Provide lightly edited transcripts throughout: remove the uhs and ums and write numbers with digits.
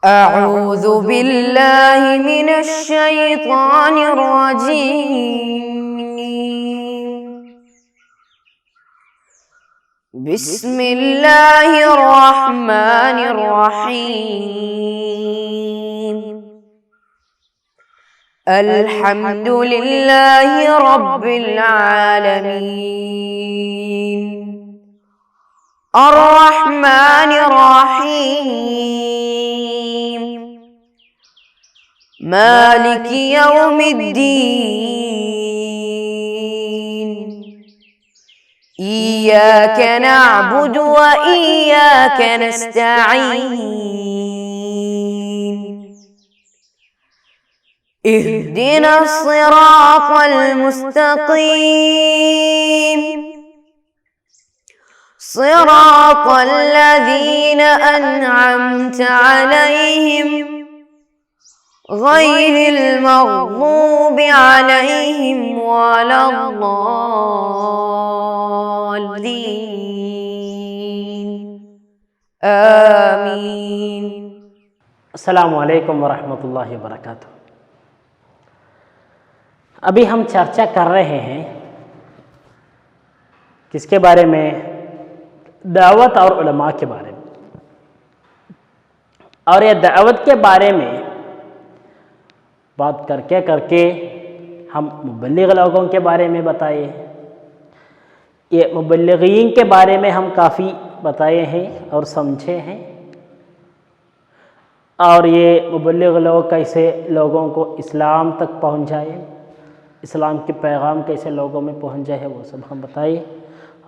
أعوذ بالله من الشيطان الرجيم. بسم الله الرحمن الرحيم. الحمد لله رب العالمين الرحمن الرحيم مالك يوم الدين إياك نعبد وإياك نستعين اهدنا الصراط المستقيم صراط الذين أنعمت عليهم غير المغضوب عليهم ولا الضالين آمين. السلام علیکم ورحمۃ اللہ وبرکاتہ. ابھی ہم چرچا کر رہے ہیں کس کے بارے میں؟ دعوت اور علماء کے بارے میں. اور یہ دعوت کے بارے میں بات کر کے ہم مبلغ لوگوں کے بارے میں بتائے. یہ مبلغین کے بارے میں ہم کافی بتائے ہیں اور سمجھے ہیں. اور یہ مبلغ لوگ کیسے لوگوں کو اسلام تک پہنچائے، اسلام کے پیغام کیسے لوگوں میں پہنچ جائے، وہ سب ہم بتائے.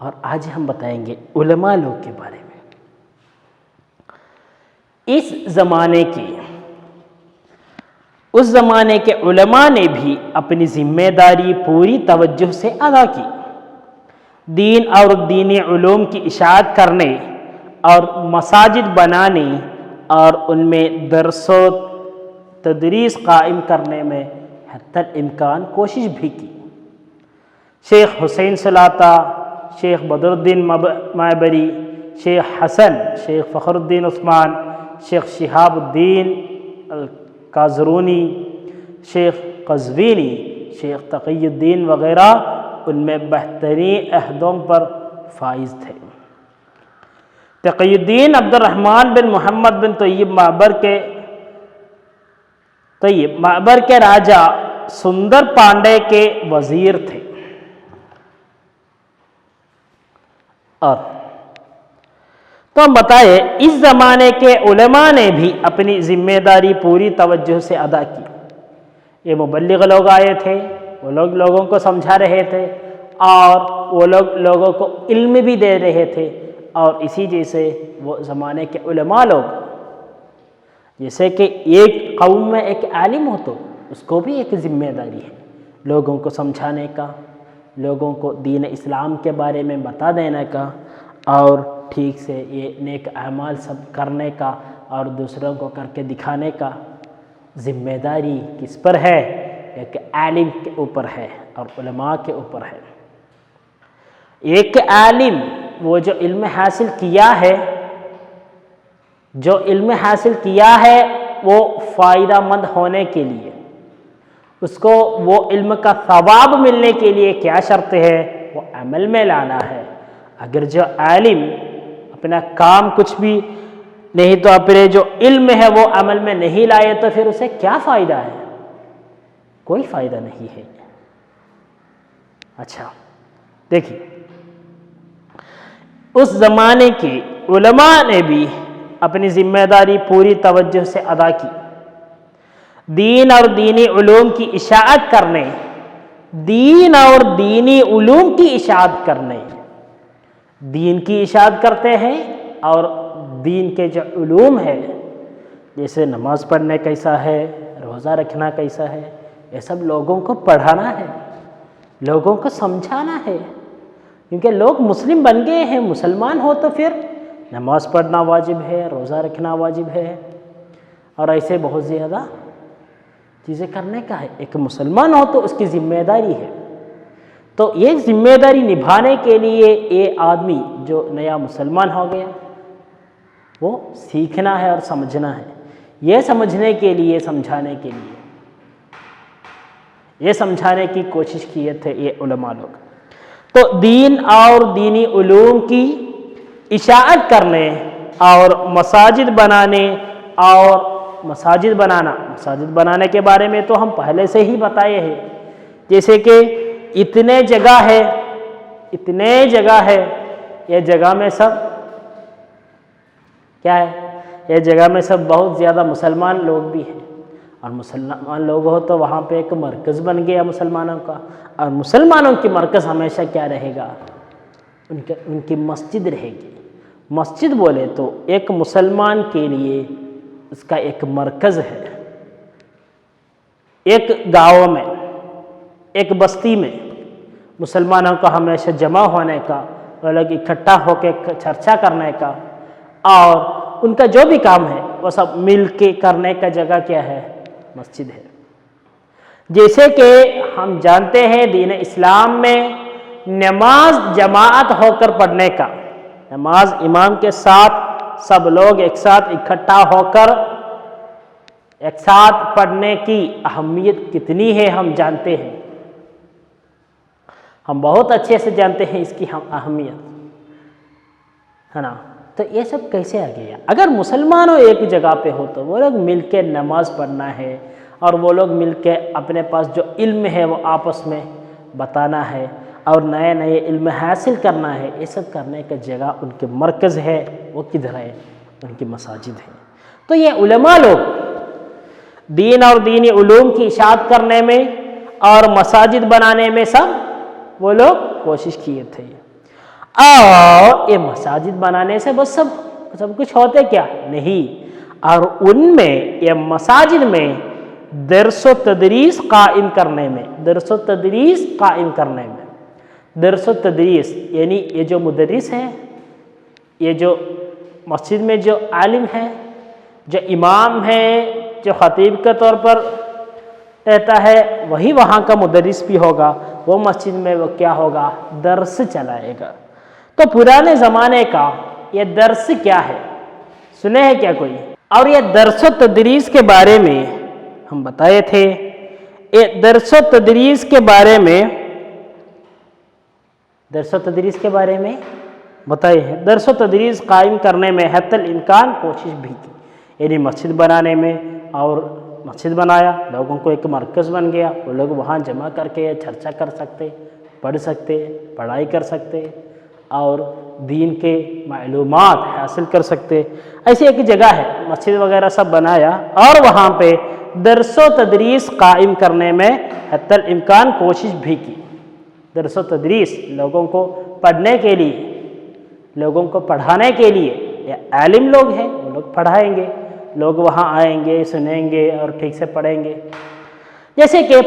اور آج ہم بتائیں گے علماء لوگ کے بارے میں. اس زمانے کے علماء نے بھی اپنی ذمہ داری پوری توجہ سے ادا کی. دین اور دینی علوم کی اشاعت کرنے اور مساجد بنانے اور ان میں درس و تدریس قائم کرنے میں حتی الامکان کوشش بھی کی. شیخ حسین سلاطہ، شیخ بدر الدین مابری، شیخ حسن، شیخ فخر الدین عثمان، شیخ شہاب الدین الکازرونی، شیخ قزوینی، شیخ تقی الدین وغیرہ ان میں بہترین عہدوں پر فائز تھے. تقی الدین عبد الرحمن بن محمد بن طیب معبر کے راجہ سندر پانڈے کے وزیر تھے. اور تو ہم بتائے اس زمانے کے علماء نے بھی اپنی ذمہ داری پوری توجہ سے ادا کی. یہ مبلغ لوگ آئے تھے، وہ لوگ لوگوں کو سمجھا رہے تھے اور وہ لوگ لوگوں کو علم بھی دے رہے تھے. اور اسی جیسے وہ زمانے کے علماء لوگ، جیسے کہ ایک قوم میں ایک عالم ہو تو اس کو بھی ایک ذمہ داری ہے لوگوں کو سمجھانے کا، لوگوں کو دین اسلام کے بارے میں بتا دینے کا اور ٹھیک سے یہ نیک اعمال سب کرنے کا اور دوسروں کو کر کے دکھانے کا. ذمہ داری کس پر ہے؟ ایک عالم کے اوپر ہے اور علماء کے اوپر ہے. ایک عالم وہ جو علم حاصل کیا ہے وہ فائدہ مند ہونے کے لیے، اس کو وہ علم کا ثواب ملنے کے لیے کیا شرط ہے؟ وہ عمل میں لانا ہے. اگر جو عالم اپنا کام کچھ بھی نہیں تو اپنے جو علم ہے وہ عمل میں نہیں لائے تو پھر اسے کیا فائدہ ہے؟ کوئی فائدہ نہیں ہے. اچھا دیکھیے، اس زمانے کے علماء نے بھی اپنی ذمہ داری پوری توجہ سے ادا کی. دین اور دینی علوم کی اشاعت کرنے، دین کی اشاعت کرتے ہیں اور دین کے جو علوم ہے جیسے نماز پڑھنے کیسا ہے، روزہ رکھنا کیسا ہے، یہ سب لوگوں کو پڑھانا ہے، لوگوں کو سمجھانا ہے. کیونکہ لوگ مسلم بن گئے ہیں، مسلمان ہو تو پھر نماز پڑھنا واجب ہے، روزہ رکھنا واجب ہے اور ایسے بہت زیادہ چیزیں کرنے کا ہے. ایک مسلمان ہو تو اس کی ذمہ داری ہے. تو یہ ذمہ داری نبھانے کے لیے یہ آدمی جو نیا مسلمان ہو گیا وہ سیکھنا ہے اور سمجھنا ہے. یہ سمجھنے کے لیے، سمجھانے کے لیے، یہ سمجھانے کی کوشش کیے تھے یہ علماء لوگ۔ تو دین اور دینی علوم کی اشاعت کرنے اور مساجد بنانے اور مساجد بنانے کے بارے میں تو ہم پہلے سے ہی بتائے ہیں، جیسے کہ اتنے جگہ ہے، یہ جگہ میں سب کیا ہے، یہ جگہ میں سب بہت زیادہ مسلمان لوگ بھی ہیں، اور مسلمان لوگ ہو تو وہاں پہ ایک مرکز بن گیا مسلمانوں کا، اور مسلمانوں کی مرکز ہمیشہ کیا رہے گا، ان کی مسجد رہے گی۔ مسجد بولے تو ایک مسلمان کے لیے اس کا ایک مرکز ہے، ایک گاؤں میں، ایک بستی میں مسلمانوں کا ہمیشہ جمع ہونے کا، وہ لوگ اکٹھا ہو کے چرچا کرنے کا، اور ان کا جو بھی کام ہے وہ سب مل کے کرنے کا جگہ کیا ہے، مسجد ہے۔ جیسے کہ ہم جانتے ہیں دین اسلام میں نماز جماعت ہو کر پڑھنے کا، نماز امام کے ساتھ سب لوگ ایک ساتھ اکٹھا ہو کر ایک ساتھ پڑھنے کی اہمیت کتنی ہے ہم جانتے ہیں، ہم بہت اچھے سے جانتے ہیں اس کی اہمیت، ہے نا۔ تو یہ سب کیسے آ گیا؟ اگر مسلمانوں ایک جگہ پہ ہو تو وہ لوگ مل کے نماز پڑھنا ہے، اور وہ لوگ مل کے اپنے پاس جو علم ہے وہ آپس میں بتانا ہے، اور نئے نئے علم حاصل کرنا ہے، یہ سب کرنے کا جگہ ان کے مرکز ہے، وہ کدھر ہے؟ ان کی مساجد ہے۔ تو یہ علماء لوگ دین اور دینی علوم کی اشاعت کرنے میں اور مساجد بنانے میں سب وہ لوگ کوشش کیے تھے، اور یہ مساجد بنانے سے بس سب کچھ ہوتے کیا نہیں، اور ان میں یہ مساجد میں درس و تدریس قائم کرنے میں، درس و تدریس یعنی یہ جو مدرس ہے، یہ جو مسجد میں جو عالم ہے، جو امام ہے، جو خطیب کے طور پر رہتا ہے، وہی وہاں کا مدرس بھی ہوگا، وہ مسجد میں وہ کیا ہوگا، درس چلائے گا۔ تو پرانے زمانے کا یہ درس کیا ہے، سنے ہیں کیا کوئی؟ اور یہ درس و تدریس کے بارے میں ہم بتائے تھے، یہ درس و تدریس کے بارے میں بتائے ہیں، درس و تدریس قائم کرنے میں حتی الامکان کوشش بھی کی، یعنی مسجد بنانے میں، اور مسجد بنایا، لوگوں کو ایک مرکز بن گیا، وہ لوگ وہاں جمع کر کے چرچا کر سکتے، پڑھ سکتے، پڑھائی کر سکتے، اور دین کے معلومات حاصل کر سکتے۔ ایسی ایک جگہ ہے، مسجد وغیرہ سب بنایا، اور وہاں پہ درس و تدریس قائم کرنے میں حتی الامکان کوشش بھی کی۔ درس و تدریس لوگوں کو پڑھنے کے لیے، لوگوں کو پڑھانے کے لیے، یہ عالم لوگ ہیں، وہ لوگ پڑھائیں گے، لوگ وہاں آئیں گے، سنیں گے اور ٹھیک سے پڑھیں گے۔ جیسے کہ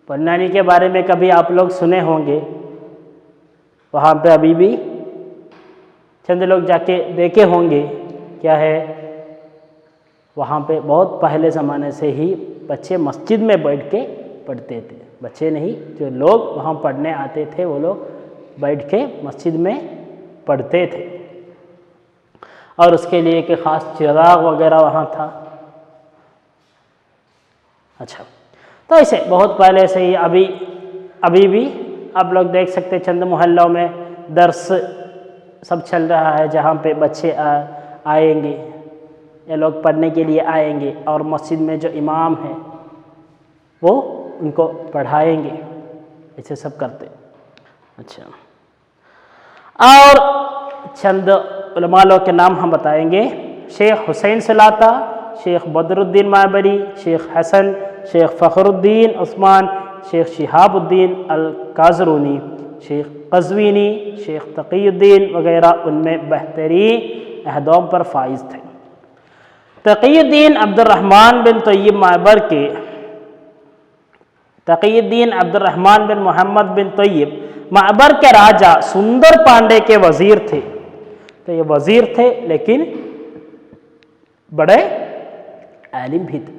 پونانی کے بارے میں کبھی آپ لوگ سنے ہوں گے، وہاں پہ ابھی بھی چند لوگ جا کے دیکھے ہوں گے، کیا ہے، وہاں پہ بہت پہلے زمانے سے ہی بچے مسجد میں بیٹھ کے پڑھتے تھے، بچے نہیں، جو لوگ وہاں پڑھنے آتے تھے وہ لوگ بیٹھ کے مسجد میں پڑھتے تھے، اور اس کے لیے ایک خاص چراغ وغیرہ وہاں تھا۔ اچھا، تو ایسے بہت پہلے سے ہی ابھی بھی آپ لوگ دیکھ سکتے، چند محلوں میں درس سب چل رہا ہے، جہاں پہ بچے آئیں گے، یہ لوگ پڑھنے کے لیے آئیں گے، اور مسجد میں جو امام ہیں وہ ان کو پڑھائیں گے، ایسے سب کرتے۔ اچھا، اور چند علماء لوگ کے نام ہم بتائیں گے، شیخ حسین سلاطہ، شیخ بدر الدین مابری، شیخ حسن، شیخ فخر الدین عثمان، شیخ شہاب الدین الکازرونی، شیخ قزوینی، شیخ تقی الدین وغیرہ ان میں بہترین عہدوں پر فائز تھے۔ تقی الدین عبد الرحمن بن طیب معبر کے، تقی الدین عبد الرحمن بن محمد بن طیب معبر کے راجہ سندر پانڈے کے وزیر تھے۔ تو یہ وزیر تھے لیکن بڑے عالم بھی تھے۔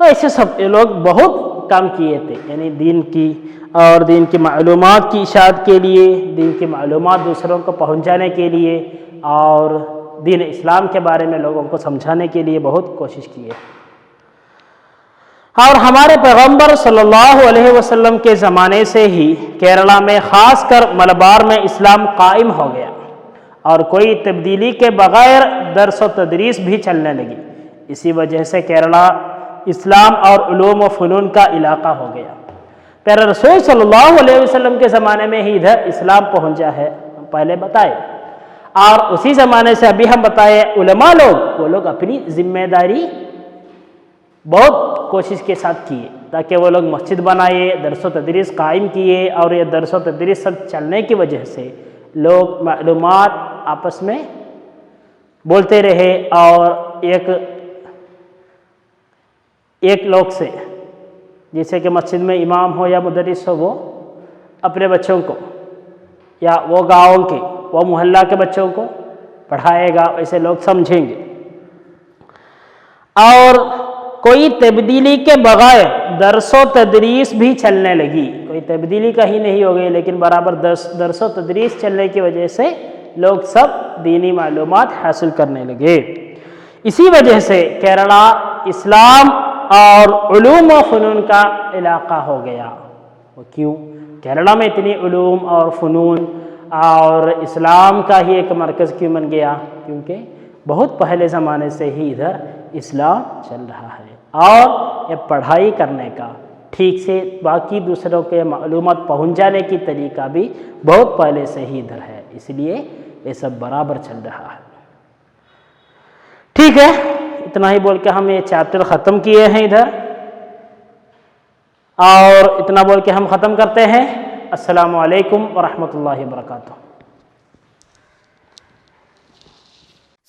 تو ایسے سب یہ لوگ بہت کام کیے تھے، یعنی دین کی اور دین کی معلومات کی اشاعت کے لیے، دین کی معلومات دوسروں کو پہنچانے کے لیے، اور دین اسلام کے بارے میں لوگوں کو سمجھانے کے لیے بہت کوشش کی ہے۔ اور ہمارے پیغمبر صلی اللہ علیہ وسلم کے زمانے سے ہی کیرلا میں خاص کر ملبار میں اسلام قائم ہو گیا اور کوئی تبدیلی کے بغیر درس و تدریس بھی چلنے لگی۔ اسی وجہ سے کیرلا اسلام اور علوم و فنون کا علاقہ ہو گیا۔ پیارے رسول صلی اللہ علیہ وسلم کے زمانے میں ہی ادھر اسلام پہنچا ہے، ہم پہلے بتائے، اور اسی زمانے سے ابھی ہم بتائے علماء لوگ، وہ لوگ اپنی ذمہ داری بہت کوشش کے ساتھ کیے تاکہ وہ لوگ مسجد بنائے، درس و تدریس قائم کیے، اور یہ درس و تدریس سب چلنے کی وجہ سے لوگ معلومات آپس میں بولتے رہے، اور ایک لوگ سے، جیسے کہ مسجد میں امام ہو یا مدرس ہو، وہ اپنے بچوں کو یا وہ گاؤں کے، وہ محلہ کے بچوں کو پڑھائے گا، ایسے لوگ سمجھیں گے۔ اور کوئی تبدیلی کے بغیر درس و تدریس بھی چلنے لگی، کوئی تبدیلی کا ہی نہیں ہو گئی، لیکن برابر درس و تدریس چلنے کی وجہ سے لوگ سب دینی معلومات حاصل کرنے لگے۔ اسی وجہ سے کیرلا اسلام اور علوم و فنون کا علاقہ ہو گیا۔ وہ کیوں؟ کیرلا میں اتنی علوم اور فنون اور اسلام کا ہی ایک مرکز کیوں بن گیا؟ کیونکہ بہت پہلے زمانے سے ہی ادھر اسلام چل رہا ہے، اور یہ پڑھائی کرنے کا ٹھیک سے باقی دوسروں کے معلومات پہنچانے کی طریقہ بھی بہت پہلے سے ہی ادھر ہے، اس لیے یہ سب برابر چل رہا ہے۔ ٹھیک ہے، اتنا ہی بول کے ہم یہ چیپٹر ختم کیے ہیں ادھر، اور اتنا بول کے ہم ختم کرتے ہیں۔ السلام علیکم ورحمۃ اللہ وبرکاتہ۔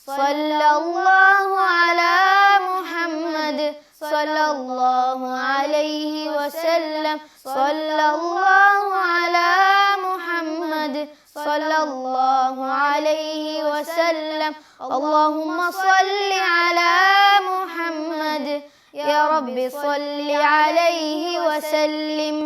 صلی اللہ علی محمد صلی اللہ علیہ وسلم، صلی اللہ علی محمد صلی اللہ علیہ وسلم، اللہم صلی علی محمد، یا رب صلی علیہ وسلم۔